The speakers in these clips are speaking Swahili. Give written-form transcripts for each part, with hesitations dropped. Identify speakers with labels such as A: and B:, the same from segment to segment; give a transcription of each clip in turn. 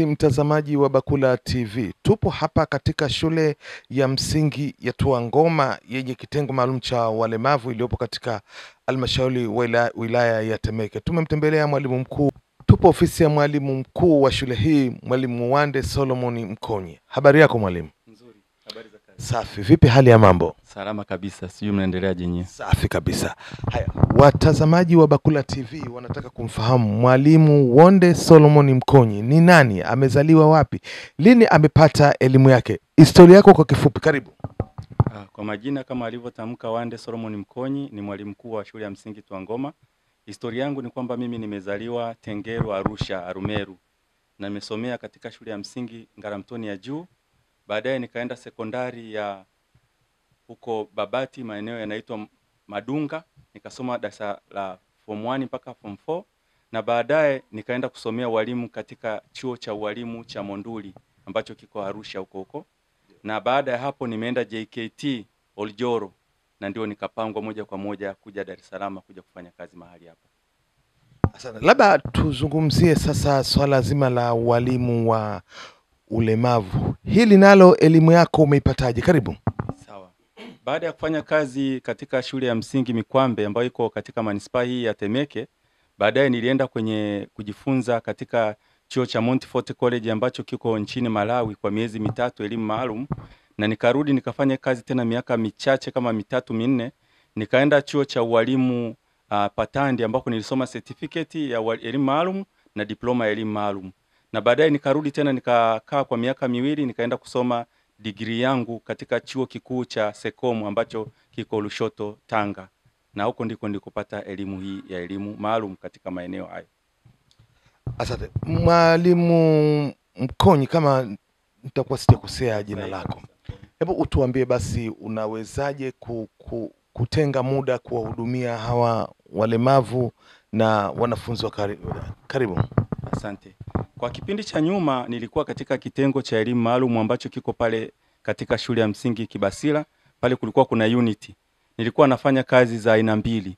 A: mpenzi mtazamaji wa Bakula TV. Tupo hapa katika shule ya msingi ya Tuangoma yenye kitengo maalum cha walemavu iliyopo katika halmashauri wilaya ya Temeke. Tumemtembelea mwalimu mkuu. Tupo ofisi ya mwalimu mkuu wa shule hii, Mwalimu Wande Solomon Mkonyi. Habari yako mwalimu?
B: Nzuri. Habari za kazi?
A: Safi. Vipi hali ya mambo?
B: Salama kabisa. Sijui mnaendeleaje nyinyi?
A: Safi kabisa. Haya, watazamaji wa Bakula TV wanataka kumfahamu Mwalimu Wande Solomon Mkonyi ni nani, amezaliwa wapi, lini amepata elimu yake? Historia yako kwa kifupi, karibu.
B: Kwa majina kama alivyotamka, Wande Solomon Mkonyi ni mwalimu mkuu wa shule ya msingi Tuangoma. Historia yangu ni kwamba mimi nimezaliwa Tengeru, Arusha, Arumeru, na nimesomea katika shule ya msingi Ngaramtoni ya juu. Baadaye nikaenda sekondari ya huko Babati, maeneo yanaitwa Madunga, nikasoma darasa la form 1 mpaka form 4, na baadaye nikaenda kusomea walimu katika chuo cha walimu cha Monduli ambacho kiko Arusha huko. Na baada ya hapo nimeenda JKT Oljoro, na ndio nikapangwa moja kwa moja kuja Dar es Salaam kuja kufanya kazi mahali hapa.
A: Asante. Labda tuzungumzie sasa swala zima la walimu wa ulemavu. Hili nalo elimu yako umeipataje? Karibu.
B: Sawa. Baada ya kufanya kazi katika shule ya msingi Mikwambe ambayo iko katika manispaa hii ya Temeke, baadaye nilienda kwenye kujifunza katika chuo cha Montfort College ambacho kiko nchini Malawi kwa miezi mitatu, elimu maalum, na nikarudi nikafanya kazi tena miaka michache kama mitatu minne. Nikaenda chuo cha walimu Patandi ambako nilisoma certificate ya elimu maalum na diploma ya elimu maalum. Na baadaye nikarudi tena nikakaa kwa miaka miwili, nikaenda kusoma degree yangu katika chuo kikuu cha Sekomu ambacho kiko Lushoto, Tanga. Na huko ndiko kupata elimu hii ya elimu maalum katika maeneo hayo.
A: Asante. Mwalimu Mkonyi, kama nitakuwa sijakosea jina lako, hebu utuambie basi unawezaje kutenga muda kuwahudumia hawa walemavu na wanafunzi wa karibu?
B: Asante. Kwa kipindi cha nyuma nilikuwa katika kitengo cha elimu maalum ambacho kiko pale katika shule ya msingi Kibasila. Pale kulikuwa kuna unit. Nilikuwa nafanya kazi za aina mbili.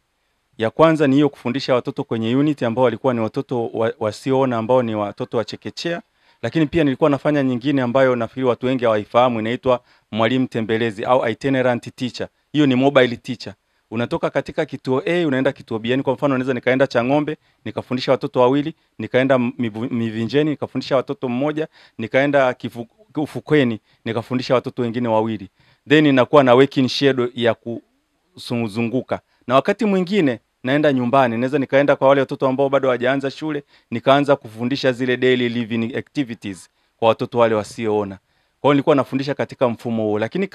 B: Ya kwanza ni hiyo kufundisha watoto kwenye unit ambao walikuwa ni watoto wasioona ambao ni watoto wa chekechea, lakini pia nilikuwa nafanya nyingine ambayo nafikiri watu wengi hawaifahamu, inaitwa mwalimu tembelezi au itinerant teacher. Hiyo ni mobile teacher. Unatoka katika kituo A unaenda kituo B. Yani kwa mfano naweza nikaenda Changombe nikafundisha watoto wawili, nikaenda Mivinjeni nikafundisha watoto mmoja, nikaenda Ufukweni nikafundisha watoto wengine wawili. Then inakuwa na working schedule ya kuzunguka. Na wakati mwingine naenda nyumbani, naweza nikaenda kwa wale watoto ambao bado hawajaanza shule, nikaanza kufundisha zile daily living activities kwa watoto wale wasioona. Kwa hiyo nilikuwa nafundisha katika mfumo huo. Lakini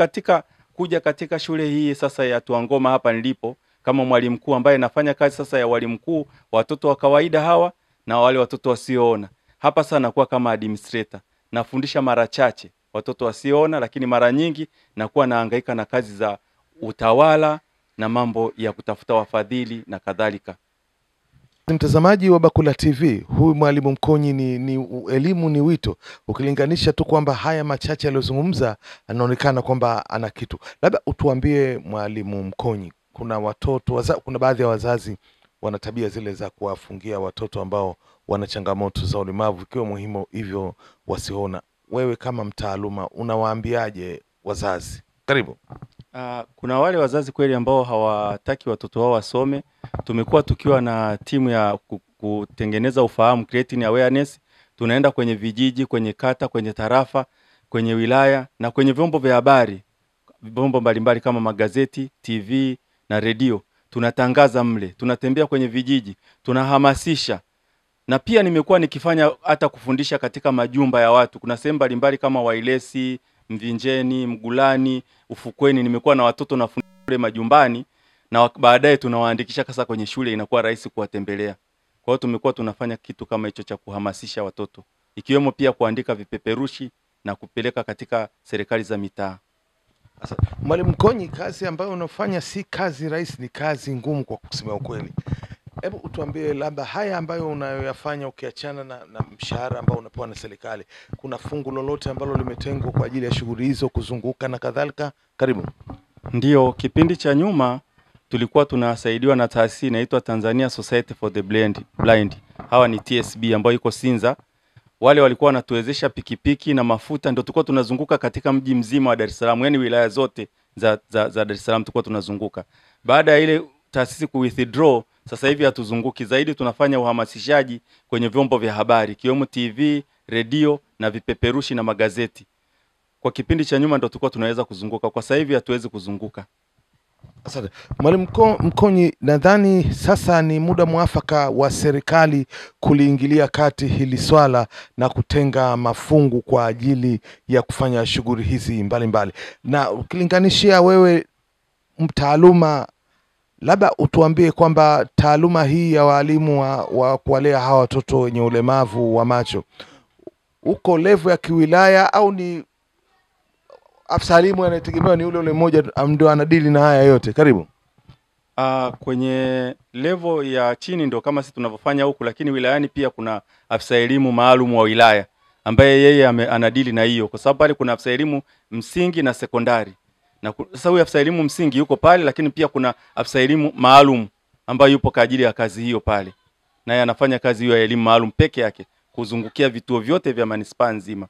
B: kuja katika shule hii sasa ya Tuangoma hapa nilipo kama mwalimu mkuu ambaye nafanya kazi sasa ya walimu mkuu watoto wa kawaida hawa na wale watoto wasioona. Hapa sasa nakuwa kama administrator. Nafundisha mara chache watoto wasioona, lakini mara nyingi nakuwa nahangaika na kazi za utawala na mambo ya kutafuta wafadhili na kadhalika.
A: Mtazamaji wa Bakula TV, huyu Mwalimu Mkonyi ni elimu ni wito. Ukilinganisha tu kwamba haya machache aliyozungumza, anaonekana kwamba ana kitu. Labda utuambie Mwalimu Mkonyi, kuna baadhi ya wazazi wana tabia zile za kuwafungia watoto ambao wana changamoto za ulemavu, ikiwa muhimu hivyo wasiona. Wewe kama mtaaluma unawaambiaje wazazi? Karibu.
B: Kuna wale wazazi kweli ambao hawataki watoto wao wasome. Tumekuwa tukiwa na timu ya kutengeneza ufahamu, creating awareness. Tunaenda kwenye vijiji, kwenye kata, kwenye tarafa, kwenye wilaya na kwenye vyombo vya habari, vyombo mbalimbali kama magazeti, TV na redio. Tunatangaza mle, tunatembea kwenye vijiji, tunahamasisha. Na pia nimekuwa nikifanya hata kufundisha katika majumba ya watu. Kuna sehemu mbalimbali kama Wailesi, Mvinjeni, Mgulani, Ufukweni, nimekuwa na watoto nafundisha majumbani na baadaye tunawaandikisha kasa kwenye shule, inakuwa rahisi kuwatembelea. Kwa hiyo tumekuwa tunafanya kitu kama hicho cha kuhamasisha watoto, ikiwemo pia kuandika vipeperushi na kupeleka katika serikali za mitaa.
A: Mwalimu Mkonyi, kazi ambayo unafanya si kazi rahisi, ni kazi ngumu kwa kusema ukweli. Hebu utuambie labda haya ambayo unayoyafanya ukiachana na mshahara ambao unapewa na serikali, kuna fungu lolote ambalo limetengwa kwa ajili ya shughuli hizo, kuzunguka na kadhalika? Karibu.
B: Ndio, kipindi cha nyuma tulikuwa tunasaidiwa na taasisi inaitwa Tanzania Society for the Blind. Hawa ni TSB ambayo iko Sinza. wale walikuwa wanatuwezesha pikipiki na mafuta, ndio tulikuwa tunazunguka katika mji mzima wa Dar es Salaam, yani wilaya zote za Dar es Salaam tulikuwa tunazunguka. Baada ya ile taasisi ku withdraw, sasa hivi hatuzunguki zaidi, tunafanya uhamasishaji kwenye vyombo vya habari kiwemo TV, redio na vipeperushi na magazeti. Kwa kipindi cha nyuma ndio tulikuwa tunaweza kuzunguka, kwa sasa hivi hatuwezi kuzunguka.
A: Asante. Mwalimu Mkonyi, nadhani sasa ni muda mwafaka wa serikali kuliingilia kati hili swala na kutenga mafungu kwa ajili ya kufanya shughuli hizi mbalimbali. Na ukilinganishia wewe mtaaluma, labda utuambie kwamba taaluma hii ya walimu wa kuwalea hawa watoto wenye ulemavu wa macho uko level ya kiwilaya, au ni afisa elimu anategemewa ni ule mmoja ndio anadili na haya yote? Karibu.
B: Kwenye level ya chini ndio kama sisi tunavyofanya huku, lakini wilayani pia kuna afisa elimu maalum wa wilaya ambaye yeye anadili na hiyo, kwa sababu pale kuna afisa elimu msingi na sekondari. Na sasa huyu afisa elimu msingi yuko pale, lakini pia kuna afisa elimu maalum ambaye yupo kwa ajili ya kazi hiyo pale. Naye anafanya kazi hiyo ya elimu maalum peke yake kuzungukia vituo vyote vya manispaa nzima.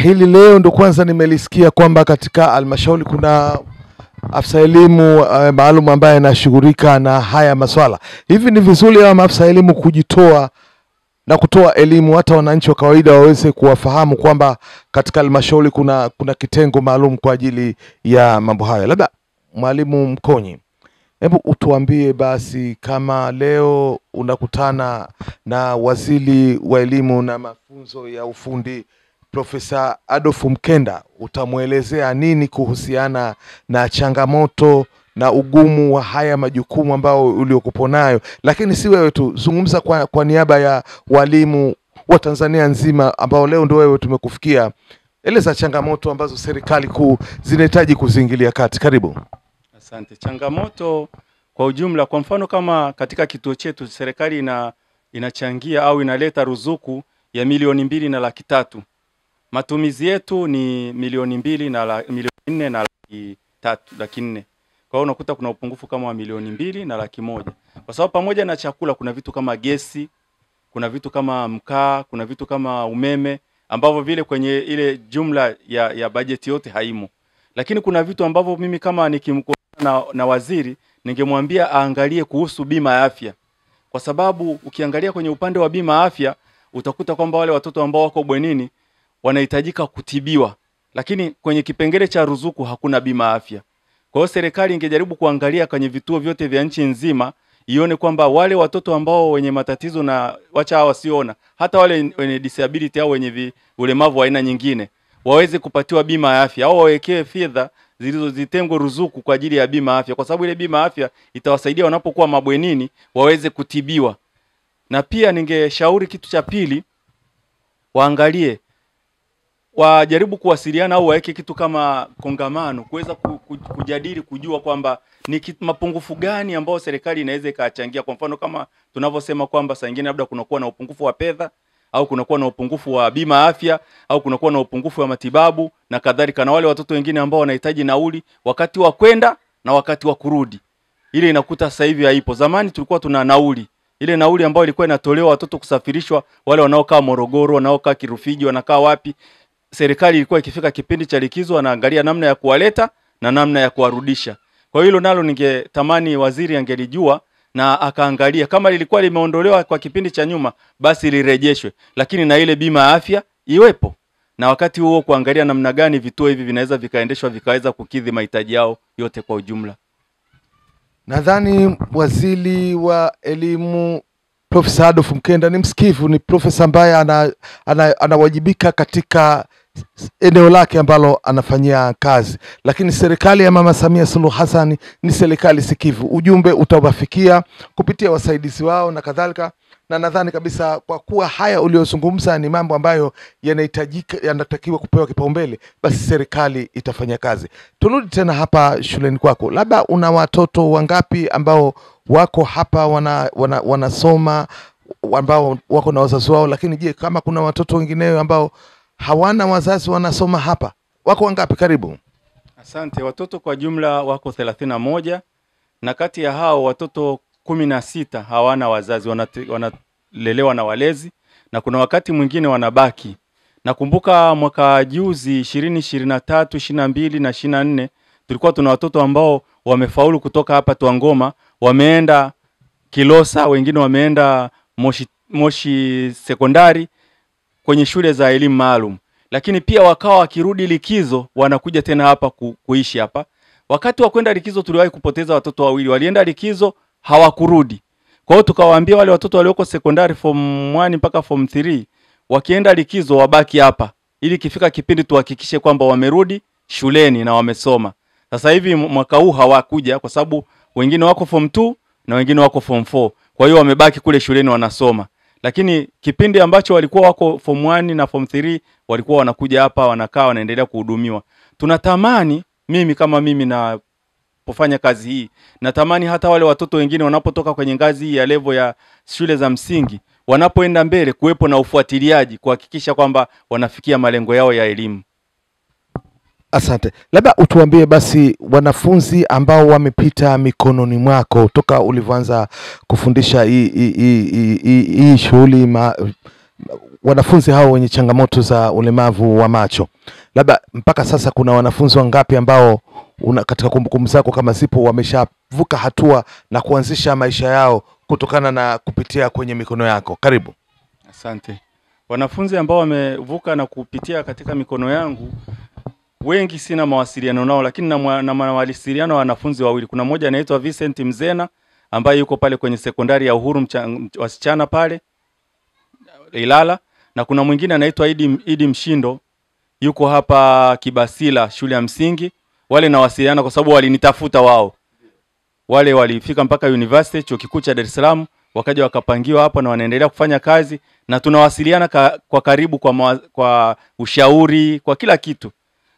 A: Hili leo ndo kwanza nimelisikia kwamba katika halmashauri kuna afisa elimu maalum ambaye anashughulika na haya maswala. Hivi ni vizuri hawa maafisa elimu kujitoa na kutoa elimu hata wananchi wa kawaida waweze kuwafahamu kwamba katika halmashauri kuna kitengo maalum kwa ajili ya mambo haya. Labda Mwalimu Mkonyi, hebu utuambie basi, kama leo unakutana na waziri wa elimu na mafunzo ya ufundi Profesa Adolf Mkenda, utamuelezea nini kuhusiana na changamoto na ugumu wa haya majukumu ambao uliokupo nayo? Lakini si wewe tu, zungumza kwa niaba ya walimu wa Tanzania nzima ambao leo ndio wewe tumekufikia. Eleza changamoto ambazo serikali kuu zinahitaji kuzingilia kati. Karibu.
B: Asante. Changamoto kwa ujumla, kwa mfano kama katika kituo chetu serikali inachangia au inaleta ruzuku ya 2,200,300. Matumizi yetu ni 2,400,000. Kwa hiyo unakuta kuna upungufu kama wa 2,200,000. Kwa sababu pamoja na chakula kuna vitu kama gesi, kuna vitu kama mkaa, kuna vitu kama umeme ambavyo vile kwenye ile jumla ya bajeti yote haimo. Lakini kuna vitu ambavyo mimi kama nikimkutana na waziri ningemwambia aangalie kuhusu bima ya afya. Kwa sababu ukiangalia kwenye upande wa bima ya afya utakuta kwamba wale watoto ambao wako bwenini wanahitajika kutibiwa, lakini kwenye kipengele cha ruzuku hakuna bima afya. Kwa hiyo serikali ingejaribu kuangalia kwenye vituo vyote vya nchi nzima, ione kwamba wale watoto ambao wenye matatizo na wacha hawa wasiona, hata wale wenye disability au wenye ulemavu wa aina nyingine, waweze kupatiwa bima ya afya au wawekewe fedha zilizozitengwa ruzuku kwa ajili ya bima afya, kwa sababu ile bima afya itawasaidia wanapokuwa mabwenini waweze kutibiwa. Na pia ningeshauri kitu cha pili, waangalie, wajaribu kuwasiliana au waweke kitu kama kongamano kuweza kujadili, kujua kwamba ni mapungufu gani ambao serikali inaweza ikachangia. Kwa mfano kama tunavyosema kwamba saa nyingine labda kunakuwa na upungufu wa fedha, au kunakuwa na upungufu wa bima afya, au kunakuwa na upungufu wa matibabu na kadhalika, na wale watoto wengine ambao wanahitaji nauli wakati wa kwenda na wakati wa kurudi. Ile inakuta sasa hivi haipo. Zamani tulikuwa tuna nauli. Ile nauli ambayo ilikuwa inatolewa watoto kusafirishwa, wale wanaokaa Morogoro, wanaokaa Kirufiji, wanakaa wapi, serikali ilikuwa ikifika kipindi cha likizo anaangalia namna ya kuwaleta na namna ya kuwarudisha. Kwa hilo nalo ningetamani waziri angelijua na akaangalia kama lilikuwa limeondolewa kwa kipindi cha nyuma basi lirejeshwe, lakini na ile bima ya afya iwepo. Na wakati huo kuangalia namna gani vituo hivi vinaweza vikaendeshwa vikaweza kukidhi mahitaji yao yote kwa ujumla.
A: Nadhani waziri wa elimu Profesa Adolf Mkenda ni msikivu, ni profesa ambaye anawajibika katika eneo lake ambalo anafanyia kazi. Lakini serikali ya Mama Samia Suluhu Hassan ni serikali sikivu. Ujumbe utawafikia kupitia wasaidizi wao na kadhalika. Na nadhani kabisa kwa kuwa haya uliozungumza ni mambo ambayo yanatakiwa kupewa kipaumbele, basi serikali itafanya kazi. Turudi tena hapa shuleni kwako. Labda una watoto wangapi ambao wako hapa wanasoma, ambao wako na wazazi wao? Lakini je, kama kuna watoto wengineo ambao hawana wazazi wanasoma hapa, wako wangapi? Karibu.
B: Asante. Watoto kwa jumla wako 31, na kati ya hao watoto 16 hawana wazazi, wanalelewa na walezi, na kuna wakati mwingine wanabaki. Nakumbuka mwaka juzi 2023, 22 na 24 tulikuwa tuna watoto ambao wamefaulu kutoka hapa Twangoma, wameenda Kilosa, wengine wameenda Moshi sekondari kwenye shule za elimu maalum. Lakini pia wakawa wakirudi likizo wanakuja tena hapa kuishi hapa. Wakati wa kwenda likizo tuliwahi kupoteza watoto wawili. Walienda likizo hawakurudi. Kwa hiyo tukawaambia wale watoto walioko sekondari form 1 mpaka form 3 wakienda likizo wabaki hapa ili kifika kipindi tuhakikishe kwamba wamerudi shuleni na wamesoma. Sasa hivi mwaka huu hawakuja kwa sababu wengine wako form 2 na wengine wako form 4. Kwa hiyo wamebaki kule shuleni wanasoma. Lakini kipindi ambacho walikuwa wako form 1 na form 3 walikuwa wanakuja hapa, wanakaa, wanaendelea kuhudumiwa. Tunatamani, mimi kama mimi na pofanya kazi hii, natamani hata wale watoto wengine wanapotoka kwenye ngazi hii ya level ya shule za msingi, wanapoenda mbele kuwepo na ufuatiliaji kuhakikisha kwamba wanafikia malengo yao ya elimu.
A: Asante. Labda utuambie basi wanafunzi ambao wamepita mikononi mwako toka ulivyoanza kufundisha hii shughuli, wanafunzi hao wenye changamoto za ulemavu wa macho. Labda mpaka sasa kuna wanafunzi wangapi ambao katika kumbukumbu zako kama zipo wameshavuka hatua na kuanzisha maisha yao kutokana na kupitia kwenye mikono yako? Karibu.
B: Asante. Wanafunzi ambao wamevuka na kupitia katika mikono yangu, wengi sina mawasiliano nao, lakini na mawasiliano wanafunzi wawili. Kuna mmoja anaitwa Vincent Mzena ambaye yuko pale kwenye sekondari ya Uhuru wasichana pale Ilala, na kuna mwingine anaitwa Idi Mshindo yuko hapa Kibasila shule ya msingi. Wale nawasiliana kwa sababu walinitafuta wao. Wale walifika mpaka university chuo kikuu cha Dar es Salaam, wakaja wakapangiwa hapa na wanaendelea kufanya kazi, na tunawasiliana kwa karibu kwa ushauri, kwa kila kitu.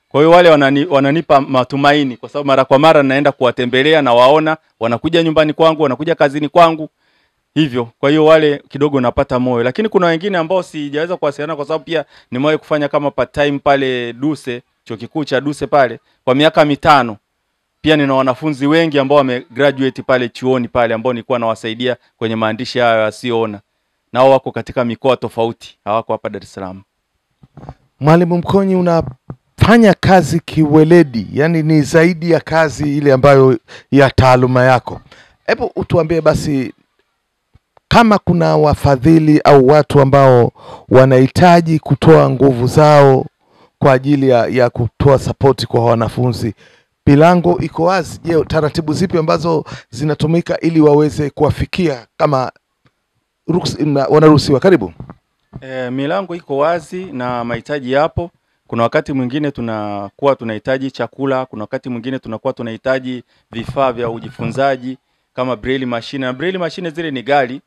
B: Kwa hiyo wale wananipa matumaini kwa sababu mara kwa mara naenda kuwatembelea na waona, wanakuja nyumbani kwangu, wanakuja kazini kwangu. Hivyo, kwa hiyo wale kidogo napata moyo. Lakini kuna wengine ambao sijaweza kuwasiliana kwa sababu pia nimewahi kufanya kama part time pale Duse, chuo kikuu cha Duse pale kwa miaka 5. Pia nina wanafunzi wengi ambao wamegraduate pale chuoni pale ambao nilikuwa nawasaidia kwenye maandishi hayo yasiyoona. Nao wako katika mikoa tofauti, hawako hapa Dar es Salaam.
A: Mwalimu Mkonyi, unafanya kazi kiweledi, yani ni zaidi ya kazi ile ambayo ya taaluma yako. Hebu utuambie basi, kama kuna wafadhili au watu ambao wanahitaji kutoa nguvu zao kwa ajili ya kutoa support kwa wanafunzi, milango iko wazi. Je, taratibu zipi ambazo zinatumika ili waweze kuwafikia kama wanaruhusiwa? Karibu.
B: Milango iko wazi na mahitaji yapo. Kuna wakati mwingine tunakuwa tunahitaji chakula, kuna wakati mwingine tunakuwa tunahitaji vifaa vya ujifunzaji kama braille machine. Na braille machine zile ni ghali.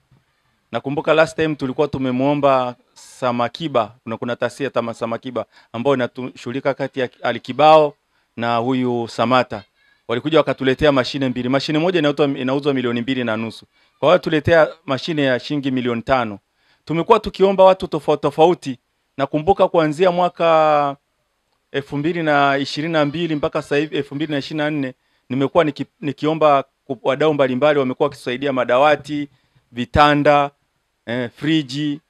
B: Nakumbuka last time tulikuwa tumemuomba Samakiba, kuna taasisi ya Samakiba ambao inashughulika kati ya Alikibao na huyu Samata. Walikuja wakatuletea mashine mbili. Mashine moja inauzwa 2.5 milioni. Kwa hiyo tuletea mashine ya shilingi 5 milioni. Tumekuwa tukiomba watu tofauti tofauti. Nakumbuka kuanzia mwaka 2022 mpaka sasa hivi 2024 nimekuwa nikiomba wadau mbalimbali, wamekuwa wakisaidia madawati, vitanda, friji,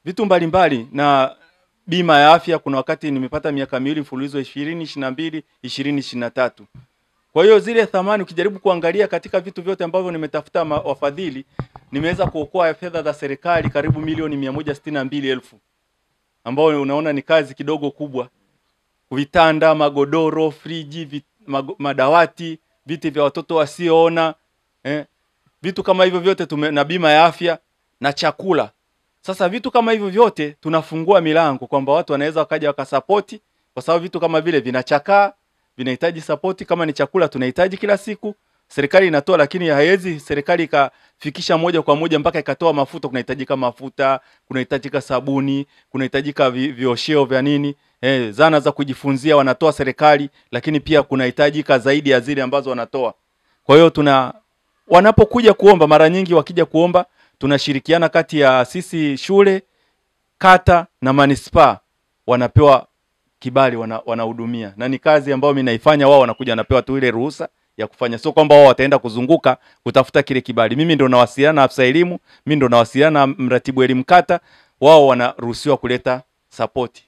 B: vitu mbalimbali na bima ya afya. Kuna wakati nimepata miaka 2 mfululizo 2022, 2023. Kwa hiyo zile thamani ukijaribu kuangalia katika vitu vyote ambavyo nimetafuta wafadhili, nimeweza kuokoa fedha za serikali karibu milioni 162,000, ambao unaona ni kazi kidogo kubwa. Vitanda, magodoro, friji, madawati, viti vya watoto wasioona, vitu kama hivyo vyote na bima ya afya na chakula. Sasa vitu kama hivyo vyote tunafungua milango kwamba watu wanaweza wakaja wakasapoti, kwa sababu vitu kama vile vinachakaa, vinahitaji sapoti. Kama ni chakula tunahitaji kila siku, serikali inatoa, lakini haiwezi serikali ikafikisha moja kwa moja mpaka ikatoa mafuta. Kunahitajika mafuta, kunahitajika sabuni, kunahitajika viosheo vya nini, zana za kujifunzia wanatoa serikali, lakini pia kunahitajika zaidi ya zile ambazo wanatoa. Kwa hiyo wanapokuja kuomba, mara nyingi wakija kuomba, tunashirikiana kati ya sisi shule, kata na manispaa, wanapewa kibali, wanahudumia. Na ni kazi ambayo mimi naifanya, wao wanakuja napewa tu ile ruhusa ya kufanya. Sio kwamba wao wataenda kuzunguka kutafuta kile kibali. Mimi ndo nawasiliana na afisa elimu, mimi ndo nawasiliana na mratibu elimu kata, wao wanaruhusiwa kuleta support.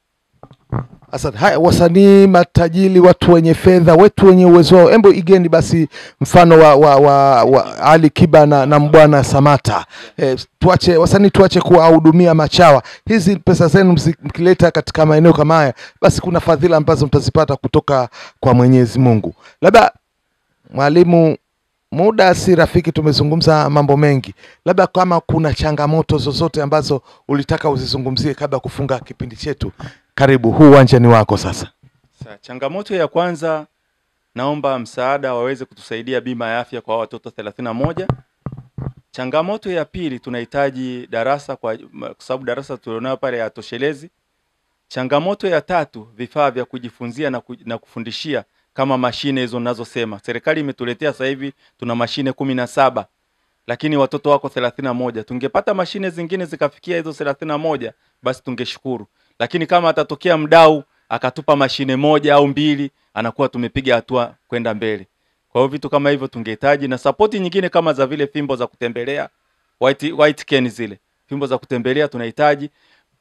A: Asante. Haya, wasanii matajiri, watu wenye fedha, watu wenye uwezo wao, embo igeni basi mfano wa Ali Kiba na Mbwana Samata. Tuache wasanii, tuache kuwahudumia machawa. Hizi pesa zenu mkileta katika maeneo kama haya, basi kuna fadhila ambazo mtazipata kutoka kwa Mwenyezi Mungu. Labda mwalimu, muda si rafiki, tumezungumza mambo mengi. Labda kama kuna changamoto zozote ambazo ulitaka uzizungumzie kabla kufunga kipindi chetu, karibu, huu uwanja ni wako sasa.
B: Changamoto ya kwanza, naomba msaada waweze kutusaidia bima ya afya kwa watoto 31. Changamoto ya pili, tunahitaji darasa kwa sababu darasa tulionayo pale hatoshelezi. Changamoto ya tatu, vifaa vya kujifunzia na kufundishia kama mashine hizo ninazosema. Serikali imetuletea sasa hivi tuna mashine 17, lakini watoto wako 31. Tungepata mashine zingine zikafikia hizo 31, basi tungeshukuru. Lakini kama atatokea mdau akatupa mashine 1 au 2, anakuwa tumepiga hatua kwenda mbele. Kwa hiyo vitu kama hivyo tungehitaji, na support nyingine kama za vile fimbo za kutembelea, white cane, zile fimbo za kutembelea tunahitaji.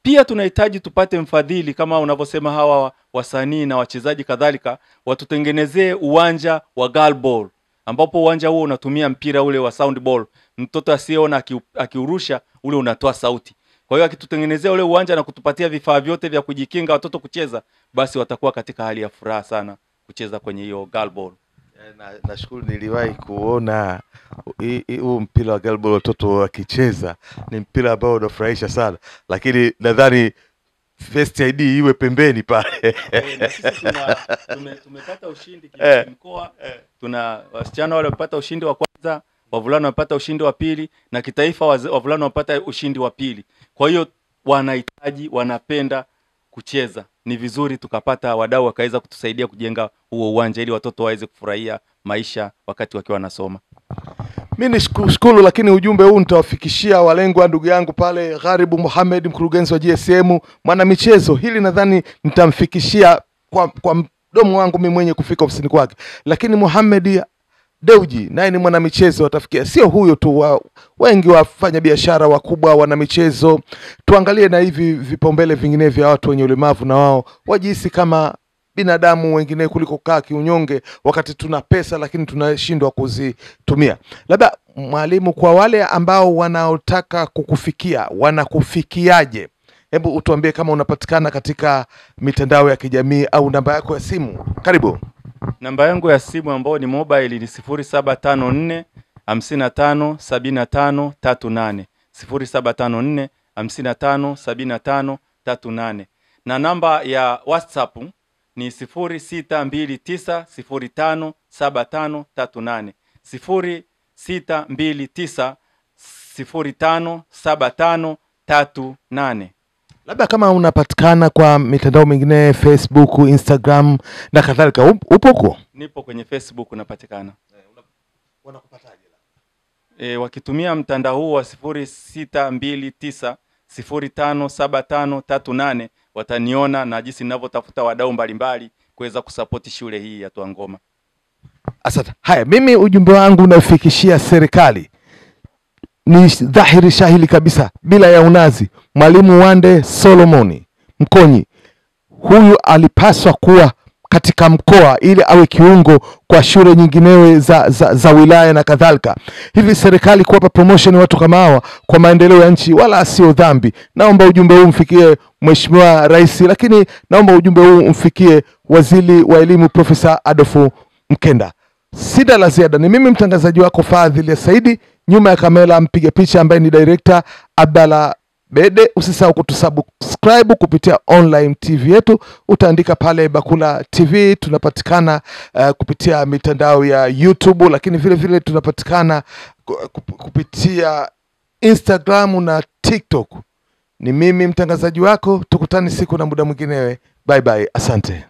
B: Pia tunahitaji tupate mfadhili kama unavyosema hawa wasanii na wachezaji kadhalika, watutengenezee uwanja wa goal ball, ambapo uwanja huo unatumia mpira ule wa sound ball. Mtoto asiyeona akiurusha ule unatoa sauti. Kwa hiyo akitutengenezea ule uwanja na kutupatia vifaa vyote vya kujikinga watoto kucheza, basi watakuwa katika hali ya furaha sana kucheza kwenye hiyo goal ball.
A: Nashukuru, niliwahi kuona huu mpira wa goal ball watoto wakicheza. Ni mpira ambao unafurahisha sana, lakini nadhani First ID iwe pembeni pale.
B: Na sisi tumepata ushindi mkoa. Tuna wasichana wale wamepata ushindi wa kwanza, wavulana wamepata ushindi wa pili, na kitaifa wavulana wamepata ushindi wa pili. Kwa hiyo wanahitaji, wanapenda kucheza. Ni vizuri tukapata wadau wakaweza kutusaidia kujenga huo uwanja ili watoto waweze kufurahia maisha wakati wakiwa wanasoma.
A: Mimi nishukuru, lakini ujumbe huu nitawafikishia walengwa, ndugu yangu pale Gharibu Mohamed, mkurugenzi wa GSM, mwana michezo. Hili nadhani nitamfikishia kwa mdomo wangu mimi mwenye kufika ofisini kwake. Lakini Mohamed Deuji naye ni mwana michezo, atafikia. Sio huyo tu, wengi wafanya biashara wakubwa wana michezo. Tuangalie na hivi vipaumbele vingine vya watu wenye ulemavu, na wao wajihisi kama binadamu wengine kuliko kaa kiunyonge wakati tuna pesa lakini tunashindwa kuzitumia. Labda mwalimu, kwa wale ambao wanaotaka kukufikia, wanakufikiaje? Hebu utuambie kama unapatikana katika mitandao ya kijamii au namba yako ya simu. Karibu.
B: Namba yangu ya simu ambayo ni mobile ni 0754 55 75 38. 0754 55 75 38. Na namba ya WhatsApp ni 0629057538. 0629057538.
A: Labda kama unapatikana kwa mitandao mingine, Facebook, Instagram na kadhalika, upo huko?
B: Nipo kwenye Facebook unapatikana.
A: Wanakupataje?
B: Wakitumia mtandao huu wa 0629057538 wataniona na jinsi ninavyotafuta wadau mbalimbali kuweza kusupport shule hii ya Twangoma.
A: Asante. Haya, mimi ujumbe wangu unafikishia serikali. Ni dhahiri shahili kabisa, bila ya unazi. Mwalimu Wande Solomoni Mkonyi, huyu alipaswa kuwa katika mkoa ili awe kiungo kwa shule nyinginewe za wilaya na kadhalika. Hivi serikali kuwapa promotion watu kama hawa kwa maendeleo ya nchi wala sio dhambi. Naomba ujumbe huu mfikie Mheshimiwa Rais, lakini naomba ujumbe huu mfikie Waziri wa Elimu Profesa Adolfu Mkenda. Sida la ziada, ni mimi mtangazaji wako Fadhili ya Saidi, nyuma ya kamera mpiga picha ambaye ni director Abdalla Bede. Usisahau kutusubscribe kupitia online TV yetu, utaandika pale Bakula TV. Tunapatikana kupitia mitandao ya YouTube, lakini vile vile tunapatikana kupitia Instagram na TikTok. Ni mimi mtangazaji wako, tukutane siku na muda mwinginewe. Bye bye, asante.